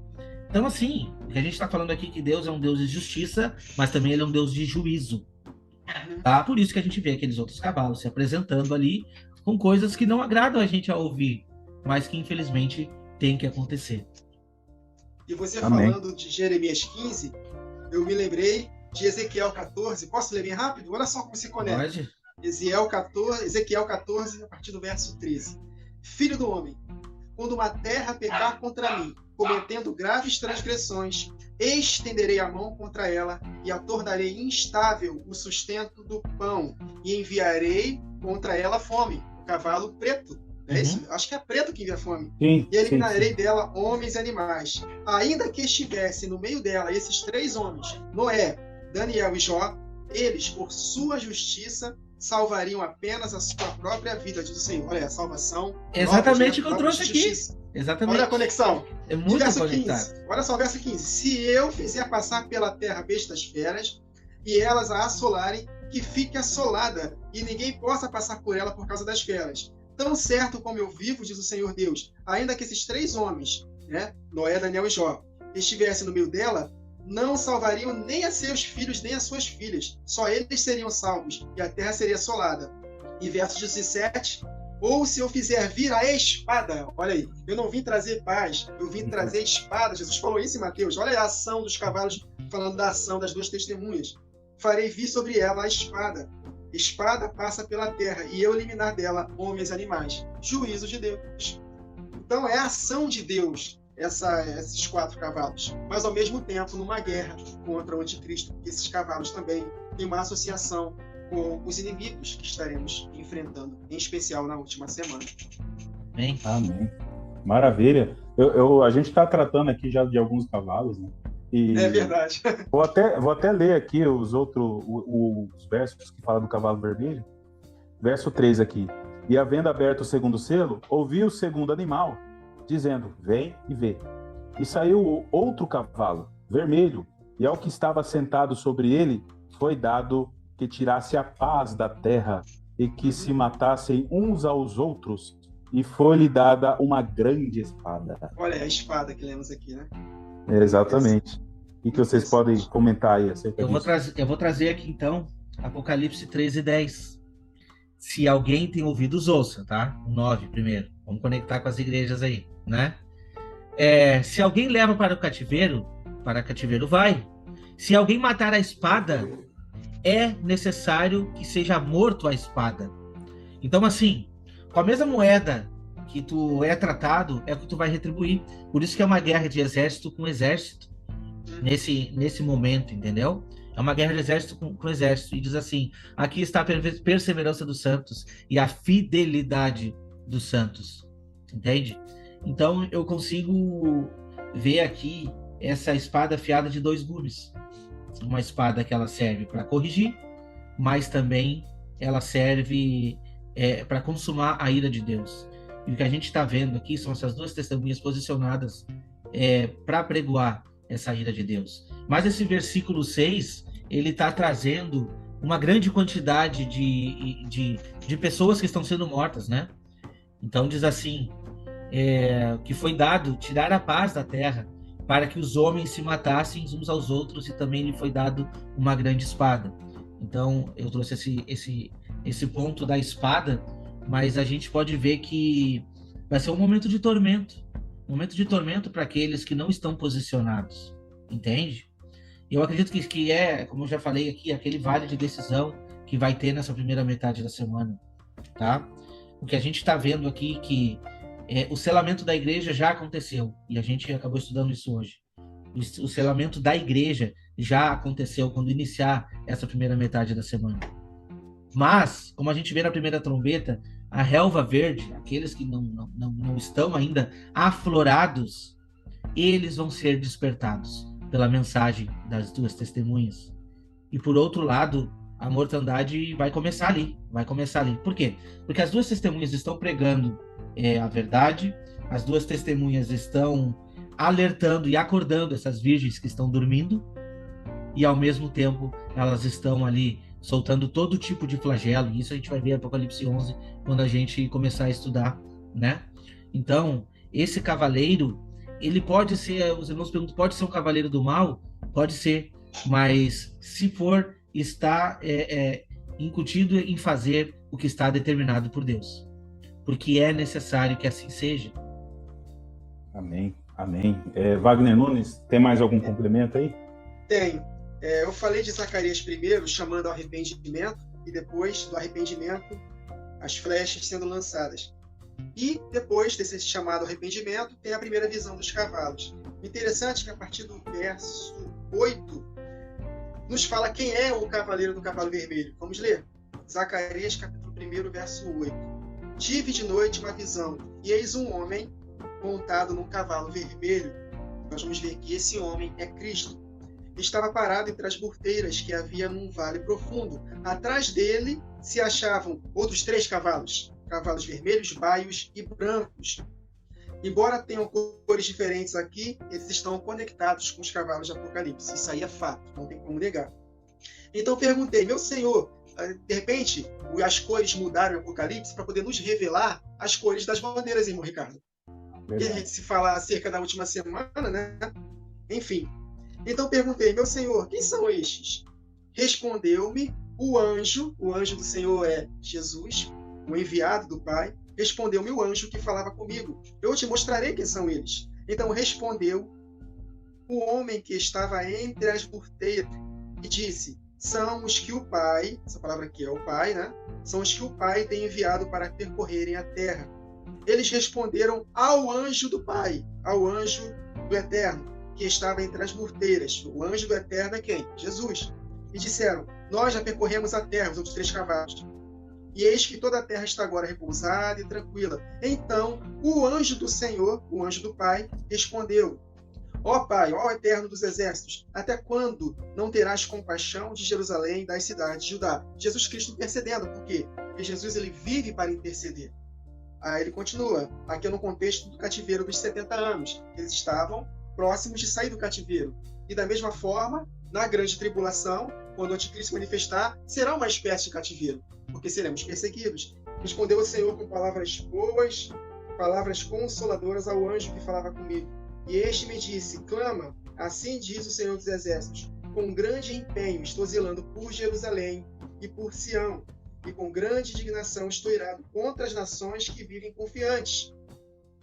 Então, assim, a gente está falando aqui que Deus é um Deus de justiça, mas também ele é um Deus de juízo. Tá? Por isso que a gente vê aqueles outros cavalos se apresentando ali com coisas que não agradam a gente a ouvir, mas que infelizmente tem que acontecer. E você Amém. falando de Jeremias 15, eu me lembrei de Ezequiel 14. Posso ler bem rápido? Olha só como se conecta. Pode? Ezequiel 14, a partir do verso 13. Filho do homem, quando uma terra pecar contra mim, cometendo graves transgressões, estenderei a mão contra ela e a tornarei instável o sustento do pão, e enviarei contra ela fome, o cavalo preto. É isso? Acho que é preto que envia fome. Sim, E eliminarei sim. dela homens e animais. Ainda que estivesse no meio dela esses 3 homens, Noé, Daniel e Jó, eles, por sua justiça, salvariam apenas a sua própria vida, diz o Senhor. Olha, a salvação. Exatamente o que eu novos trouxe de aqui. justiça. Exatamente. Olha a conexão. É muito verso conectado. 15. Olha só o verso 15. Se eu fizer passar pela terra bestas feras, e elas a assolarem, que fique assolada, e ninguém possa passar por ela por causa das feras. Tão certo como eu vivo, diz o Senhor Deus, ainda que esses 3 homens, né, Noé, Daniel e Jó, estivessem no meio dela, não salvariam nem a seus filhos, nem a suas filhas. Só eles seriam salvos, e a terra seria assolada. E verso 17, ou se eu fizer vir a espada, olha aí, eu não vim trazer paz, eu vim trazer espada. Jesus falou isso em Mateus. Olha a ação dos cavalos, falando da ação das 2 testemunhas. Farei vir sobre ela a espada. Espada passa pela terra, e eu eliminar dela homens e animais. Juízo de Deus. Então é a ação de Deus, esses 4 cavalos. Mas ao mesmo tempo, numa guerra contra o anticristo, esses cavalos também têm uma associação com os inimigos que estaremos enfrentando, em especial na última semana. Bem, Amém. Maravilha. A gente está tratando aqui já de alguns cavalos, né? E É verdade. vou até ler aqui os versos que falam do cavalo vermelho. Verso 3 aqui. E havendo aberto o segundo selo, ouvi o segundo animal, dizendo, vem e vê. E saiu outro cavalo, vermelho, e ao que estava sentado sobre ele, foi dado que tirasse a paz da terra, e que se matassem uns aos outros, e foi-lhe dada uma grande espada. Olha a espada que lemos aqui, né? Exatamente. E que vocês podem comentar aí acerca disso? eu vou trazer aqui então Apocalipse 13:10. Se alguém tem ouvidos, ouça, tá? O 9 primeiro. Vamos conectar com as igrejas aí, né? Se alguém leva para cativeiro vai. Se alguém matar a espada, é necessário que seja morto a espada. Então, assim, com a mesma moeda que tu é tratado, é o que tu vai retribuir. Por isso que é uma guerra de exército com exército, nesse momento, entendeu? É uma guerra de exército com exército. E diz assim, aqui está a perseverança dos santos e a fidelidade dos santos. Entende? Então eu consigo ver aqui essa espada afiada de dois gumes. Uma espada que ela serve para corrigir, mas também ela serve para consumar a ira de Deus. E o que a gente está vendo aqui são essas duas testemunhas posicionadas para apregoar essa ira de Deus. Mas esse versículo 6, ele está trazendo uma grande quantidade de pessoas que estão sendo mortas, né? Então diz assim, que foi dado tirar a paz da terra, para que os homens se matassem uns aos outros, e também lhe foi dado uma grande espada. Então eu trouxe esse ponto da espada, mas a gente pode ver que vai ser um momento de tormento para aqueles que não estão posicionados, entende? Eu acredito que como eu já falei aqui, aquele vale de decisão que vai ter nessa primeira metade da semana, tá? O que a gente está vendo aqui que o selamento da igreja já aconteceu, e a gente acabou estudando isso hoje. O selamento da igreja já aconteceu quando iniciar essa primeira metade da semana. Mas, como a gente vê na primeira trombeta, a relva verde, aqueles que não estão ainda aflorados, eles vão ser despertados pela mensagem das duas testemunhas. E por outro lado, a mortandade vai começar ali. Por quê? Porque as duas testemunhas estão pregando a verdade, as duas testemunhas estão alertando e acordando essas virgens que estão dormindo, e ao mesmo tempo elas estão ali soltando todo tipo de flagelo, e isso a gente vai ver em Apocalipse 11 quando a gente começar a estudar, né? Então, esse cavaleiro, ele pode ser, os irmãos perguntam, pode ser um cavaleiro do mal? Pode ser, mas se for, está incutido em fazer o que está determinado por Deus, porque é necessário que assim seja. Amém, amém. Wagner Nunes, tem mais algum complemento aí? Tenho. Eu falei de Zacarias primeiro, chamando ao arrependimento, e depois do arrependimento, as flechas sendo lançadas. E depois desse chamado ao arrependimento, tem a primeira visão dos cavalos. O interessante é que a partir do verso 8, nos fala quem é o cavaleiro do cavalo vermelho. Vamos ler. Zacarias, capítulo 1, verso 8. Tive de noite uma visão, e eis um homem montado num cavalo vermelho. Nós vamos ver que esse homem é Cristo. Estava parado entre as burteiras que havia num vale profundo. Atrás dele se achavam outros 3 cavalos, cavalos vermelhos, baios e brancos. Embora tenham cores diferentes aqui, eles estão conectados com os cavalos de Apocalipse. Isso aí é fato, não tem como negar. Então perguntei, meu Senhor, de repente as cores mudaram em Apocalipse para poder nos revelar as cores das bandeiras, irmão Ricardo. Que a gente se fala acerca da última semana, né? Enfim. Então perguntei, meu Senhor, quem são estes? Respondeu-me o anjo do Senhor é Jesus, o enviado do Pai. Respondeu-me o anjo que falava comigo, eu te mostrarei quem são eles. Então respondeu o homem que estava entre as burteiras e disse, são os que o Pai, essa palavra aqui é o Pai, né? São os que o Pai tem enviado para percorrerem a terra. Eles responderam ao anjo do Pai, ao anjo do Eterno, que estava entre as burteiras. O anjo do Eterno é quem? Jesus. E disseram, nós já percorremos a terra, os outros 3 cavalos. E eis que toda a terra está agora repousada e tranquila. Então, o anjo do Senhor, o anjo do Pai, respondeu, ó Pai, ó Eterno dos exércitos, até quando não terás compaixão de Jerusalém e das cidades de Judá? Jesus Cristo intercedendo, por quê? Porque Jesus ele vive para interceder. Aí ele continua, aqui no contexto do cativeiro dos 70 anos. Eles estavam próximos de sair do cativeiro. E da mesma forma, na grande tribulação, quando o anticristo se manifestar, será uma espécie de cativeiro, porque seremos perseguidos. Respondeu o Senhor com palavras boas, palavras consoladoras ao anjo que falava comigo. E este me disse, clama, assim diz o Senhor dos Exércitos, com grande empenho estou zelando por Jerusalém e por Sião, e com grande indignação estou irado contra as nações que vivem confiantes,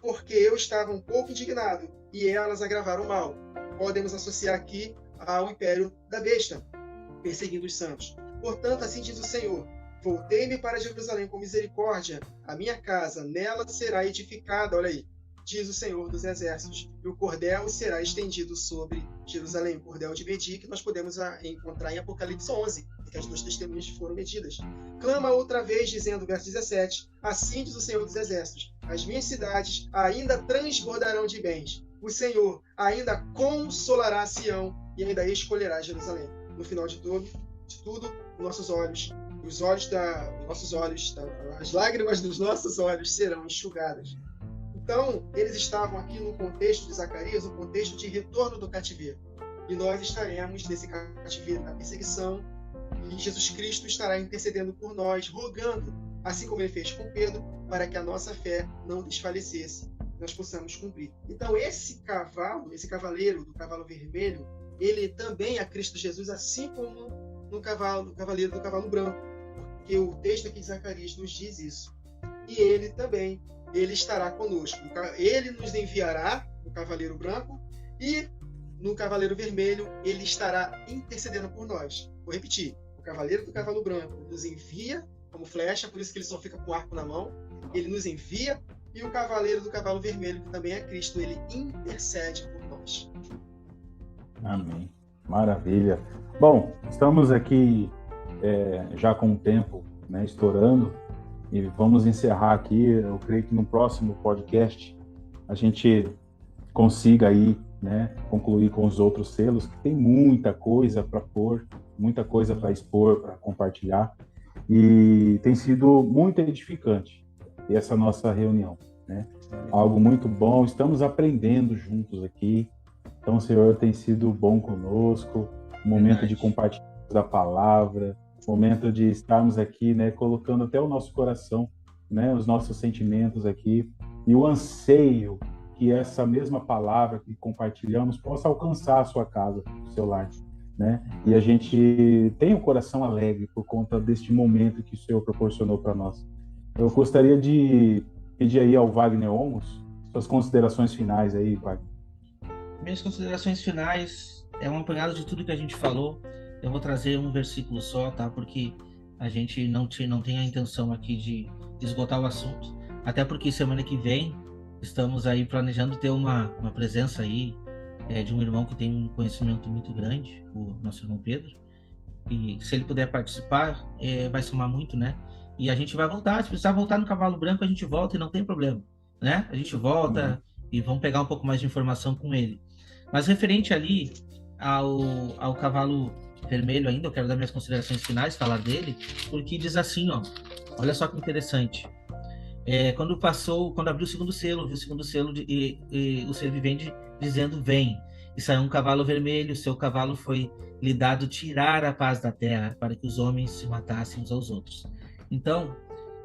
porque eu estava um pouco indignado, e elas agravaram o mal. Podemos associar aqui ao império da besta, perseguindo os santos. Portanto, assim diz o Senhor, voltei-me para Jerusalém com misericórdia, a minha casa nela será edificada, olha aí, diz o Senhor dos Exércitos, e o cordel será estendido sobre Jerusalém, o cordel de medir, que nós podemos encontrar em Apocalipse 11, que as 2 testemunhas foram medidas. Clama outra vez, dizendo, verso 17, assim diz o Senhor dos Exércitos, as minhas cidades ainda transbordarão de bens. O Senhor ainda consolará Sião e ainda escolherá Jerusalém. No final de tudo, nossos olhos, as lágrimas dos nossos olhos serão enxugadas. Então, eles estavam aqui no contexto de Zacarias, no contexto de retorno do cativeiro. E nós estaremos nesse cativeiro da perseguição, e Jesus Cristo estará intercedendo por nós, rogando, assim como ele fez com Pedro, para que a nossa fé não desfalecesse, nós possamos cumprir. Então, esse cavaleiro do cavalo vermelho, ele também é Cristo Jesus, assim como no cavaleiro do cavalo branco, porque o texto aqui de Zacarias nos diz isso. E ele estará conosco. Ele nos enviará no cavaleiro branco e no cavaleiro vermelho ele estará intercedendo por nós. Vou repetir. O cavaleiro do cavalo branco nos envia como flecha, por isso que ele só fica com o arco na mão. Ele nos envia, e o cavaleiro do cavalo vermelho, que também é Cristo, ele intercede por nós. Amém. Maravilha. Bom, estamos aqui já com o tempo, né, estourando, e vamos encerrar aqui. Eu creio que no próximo podcast a gente consiga aí, né, concluir com os outros selos, que tem muita coisa para pôr, muita coisa para expor, para compartilhar, e tem sido muito edificante essa nossa reunião, né? Algo muito bom, estamos aprendendo juntos aqui, então o Senhor tem sido bom conosco, momento de compartilhar da palavra, momento de estarmos aqui, né, colocando até o nosso coração, né, os nossos sentimentos aqui, e o anseio que essa mesma palavra que compartilhamos possa alcançar a sua casa, o seu lar, né? E a gente tem o coração alegre por conta deste momento que o Senhor proporcionou para nós. Eu gostaria de pedir aí ao Wagner Olmos suas considerações finais aí, Wagner. Minhas considerações finais é um apanhado de tudo que a gente falou. Eu vou trazer um versículo só, tá? Porque a gente não tem a intenção aqui de esgotar o assunto, até porque semana que vem estamos aí planejando ter uma presença aí de um irmão que tem um conhecimento muito grande, o nosso irmão Pedro, e se ele puder participar, vai somar muito, né? E a gente vai voltar, se precisar voltar no cavalo branco, a gente volta e não tem problema, né? A gente volta e vamos pegar um pouco mais de informação com ele. Mas referente ali ao cavalo vermelho ainda, eu quero dar minhas considerações finais, falar dele, porque diz assim, ó, olha só que interessante. Quando abriu o segundo selo, viu o segundo selo e o ser vivente dizendo vem, e saiu um cavalo vermelho, seu cavalo foi lhe dado tirar a paz da terra, para que os homens se matassem uns aos outros. Então,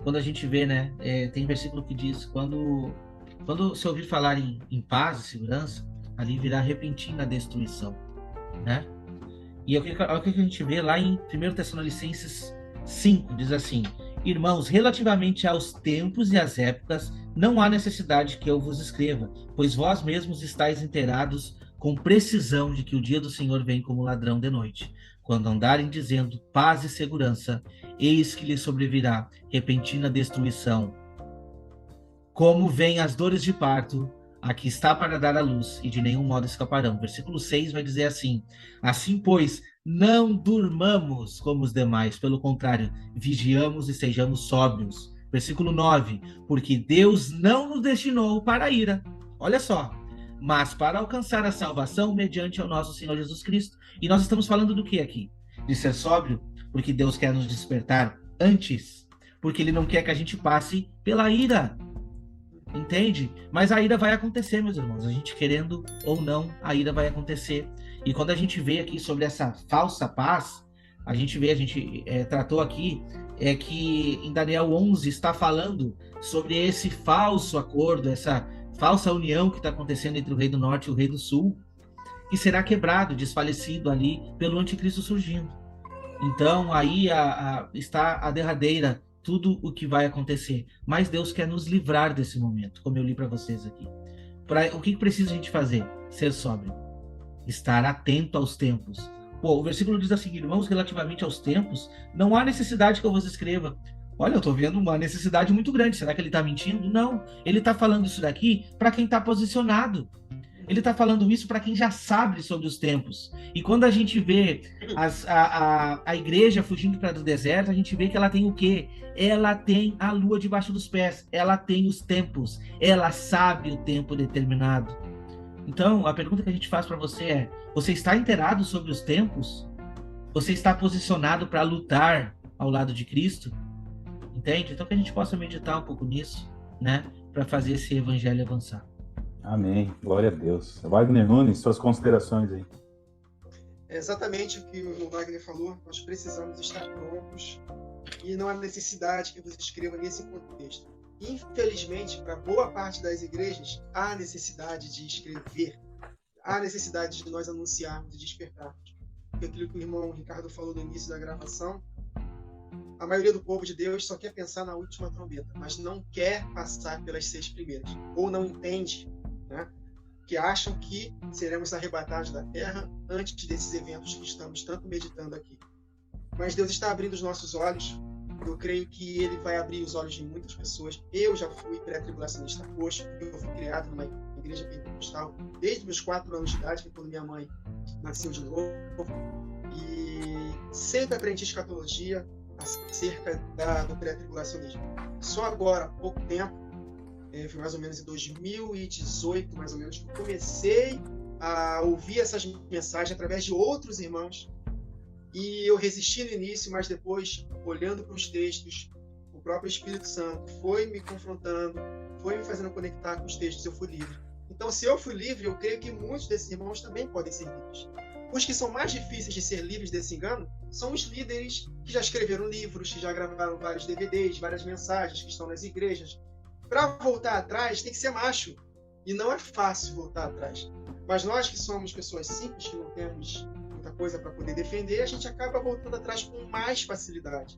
quando a gente vê, né, tem um versículo que diz, quando se ouvir falar em paz e segurança, ali virá repentina destruição, né? E o que a gente vê lá em 1 Tessalonicenses 5, diz assim: irmãos, relativamente aos tempos e às épocas, não há necessidade que eu vos escreva, pois vós mesmos estáis inteirados com precisão de que o dia do Senhor vem como ladrão de noite. Quando andarem dizendo paz e segurança, eis que lhes sobrevirá repentina destruição. Como vêm as dores de parto, aqui está para dar à luz, e de nenhum modo escaparão. Versículo 6 vai dizer assim: assim, pois, não durmamos como os demais, pelo contrário, vigiamos e sejamos sóbrios. Versículo 9, porque Deus não nos destinou para a ira, olha só, mas para alcançar a salvação mediante o nosso Senhor Jesus Cristo. E nós estamos falando do que aqui? De ser sóbrio, porque Deus quer nos despertar antes, porque Ele não quer que a gente passe pela ira. Entende? Mas a ira vai acontecer, meus irmãos. A gente querendo ou não, a ira vai acontecer. E quando a gente vê aqui sobre essa falsa paz, a gente tratou aqui, que em Daniel 11 está falando sobre esse falso acordo, essa falsa união que está acontecendo entre o rei do norte e o rei do sul, que será quebrado, desfalecido ali pelo anticristo surgindo. Então aí está a derradeira, tudo o que vai acontecer. Mas Deus quer nos livrar desse momento, como eu li para vocês aqui. O que precisa a gente fazer? Ser sóbrio. Estar atento aos tempos. O versículo diz assim: irmãos, relativamente aos tempos, não há necessidade que eu vos escreva. Olha, eu estou vendo uma necessidade muito grande. Será que ele está mentindo? Não. Ele está falando isso daqui para quem está posicionado. ele está falando isso para quem já sabe sobre os tempos. E quando a gente vê a igreja fugindo para o deserto, a gente vê que ela tem o quê? Ela tem a lua debaixo dos pés, ela tem os tempos, ela sabe o tempo determinado. Então, a pergunta que a gente faz para você é: você está inteirado sobre os tempos? Você está posicionado para lutar ao lado de Cristo? Entende? Então, que a gente possa meditar um pouco nisso, né? Para fazer esse evangelho avançar. Amém. Glória a Deus. Wagner Nunes, suas considerações aí. É exatamente o que o Wagner falou. Nós precisamos estar prontos e não há necessidade que você escreva nesse contexto. Infelizmente, para boa parte das igrejas, há necessidade de escrever, há necessidade de nós anunciarmos e despertarmos. Porque aquilo que o irmão Ricardo falou no início da gravação, a maioria do povo de Deus só quer pensar na última trombeta, mas não quer passar pelas 6 primeiras, ou não entende, né? Que acham que seremos arrebatados da terra antes desses eventos que estamos tanto meditando aqui. Mas Deus está abrindo os nossos olhos. Eu creio que Ele vai abrir os olhos de muitas pessoas. Eu já fui pré-tribulacionista roxo, porque eu fui criado numa igreja pentecostal desde meus 4 anos de idade, que quando minha mãe nasceu de novo. E sempre aprendi escatologia acerca do pré-tribulacionismo. Só agora, há pouco tempo, foi mais ou menos em 2018, mais ou menos, que eu comecei a ouvir essas mensagens através de outros irmãos. E eu resisti no início, mas depois, olhando para os textos, o próprio Espírito Santo foi me confrontando, foi me fazendo conectar com os textos, eu fui livre. Então, se eu fui livre, eu creio que muitos desses irmãos também podem ser livres. Os que são mais difíceis de ser livres desse engano são os líderes que já escreveram livros, que já gravaram vários DVDs, várias mensagens, que estão nas igrejas. Para voltar atrás, tem que ser macho. E não é fácil voltar atrás. Mas nós que somos pessoas simples, que não temos muita coisa para poder defender, a gente acaba voltando atrás com mais facilidade.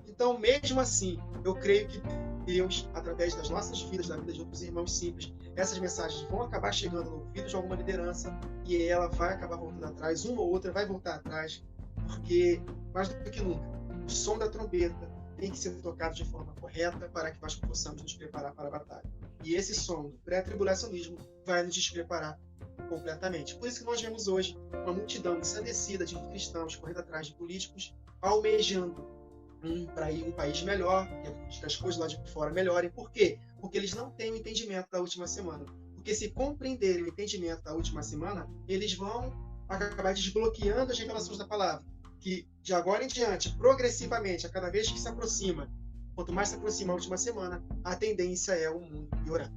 Então, mesmo assim, eu creio que Deus, através das nossas vidas, da vida de outros irmãos simples, essas mensagens vão acabar chegando no ouvido de alguma liderança e ela vai acabar voltando atrás, uma ou outra vai voltar atrás, porque, mais do que nunca, o som da trombeta tem que ser tocado de forma correta para que nós possamos nos preparar para a batalha. E esse som do pré-tribulacionismo vai nos despreparar completamente. Por isso que nós vemos hoje uma multidão ensandecida de cristãos correndo atrás de políticos, almejando um país melhor, que as coisas lá de fora melhorem. Por quê? Porque eles não têm o entendimento da última semana. Porque se compreenderem o entendimento da última semana, eles vão acabar desbloqueando as revelações da palavra. Que de agora em diante, progressivamente, a cada vez que se aproxima, quanto mais se aproxima a última semana, a tendência é o mundo piorar.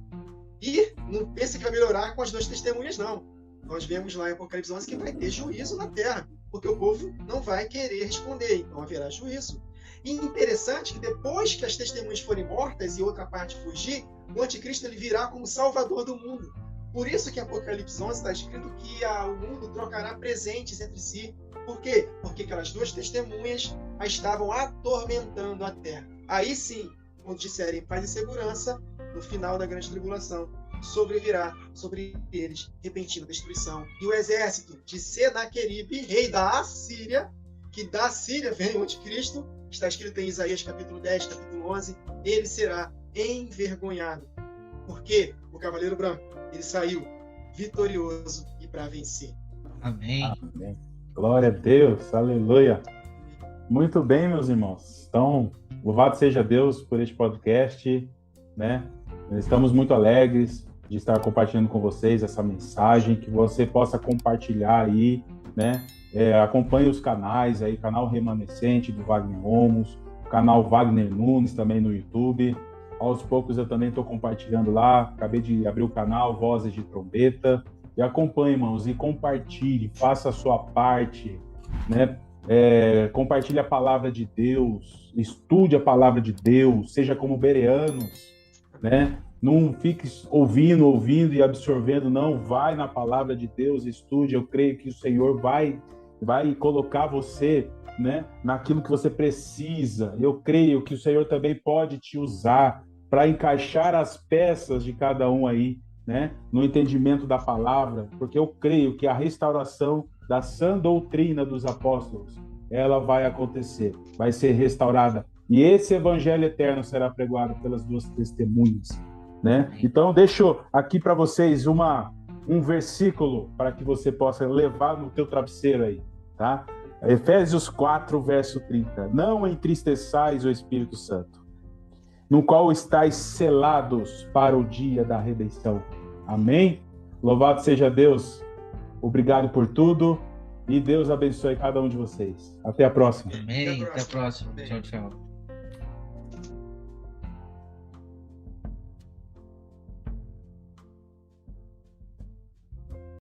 E não pense que vai melhorar com as 2 testemunhas, não. Nós vemos lá em Apocalipse 11 que vai ter juízo na terra, porque o povo não vai querer responder, então haverá juízo. E interessante que depois que as testemunhas forem mortas e outra parte fugir, o anticristo ele virá como salvador do mundo. Por isso que em Apocalipse 11 está escrito que o mundo trocará presentes entre si. Por quê? Porque aquelas 2 testemunhas estavam atormentando a terra. Aí sim, quando disserem paz e segurança, no final da grande tribulação, sobrevirá sobre eles repentina destruição. E o exército de Senaqueribe, rei da Assíria, que da Síria vem o anticristo, está escrito em Isaías capítulo 10, capítulo 11, ele será envergonhado. Porque o Cavaleiro Branco, ele saiu vitorioso e para vencer. Amém. Amém. Glória a Deus, aleluia. Muito bem, meus irmãos. Então, louvado seja Deus por este podcast, né? Estamos muito alegres de estar compartilhando com vocês essa mensagem, que você possa compartilhar aí, né? Acompanhe os canais aí, canal Remanescente do Wagner Romos, canal Wagner Nunes também no YouTube. Aos poucos eu também estou compartilhando lá, acabei de abrir o canal Vozes de Trombeta. E acompanhe, irmãos, e compartilhe, faça a sua parte, né? Compartilhe a palavra de Deus, estude a palavra de Deus, seja como bereanos, né? Não fique ouvindo e absorvendo, não, vai na palavra de Deus, estude. Eu creio que o Senhor vai colocar você, né, naquilo que você precisa. Eu creio que o Senhor também pode te usar para encaixar as peças de cada um aí, né, no entendimento da palavra, porque eu creio que a restauração da sã doutrina dos apóstolos, ela vai acontecer, vai ser restaurada. E esse evangelho eterno será pregado pelas 2 testemunhas, né? Então, deixo aqui para vocês uma um versículo para que você possa levar no teu travesseiro aí, tá? Efésios 4, verso 30. Não entristeçais o Espírito Santo, no qual estáis selados para o dia da redenção. Amém? Louvado seja Deus. Obrigado por tudo e Deus abençoe cada um de vocês. Até a próxima. Amém. Até a próxima. Tchau, tchau.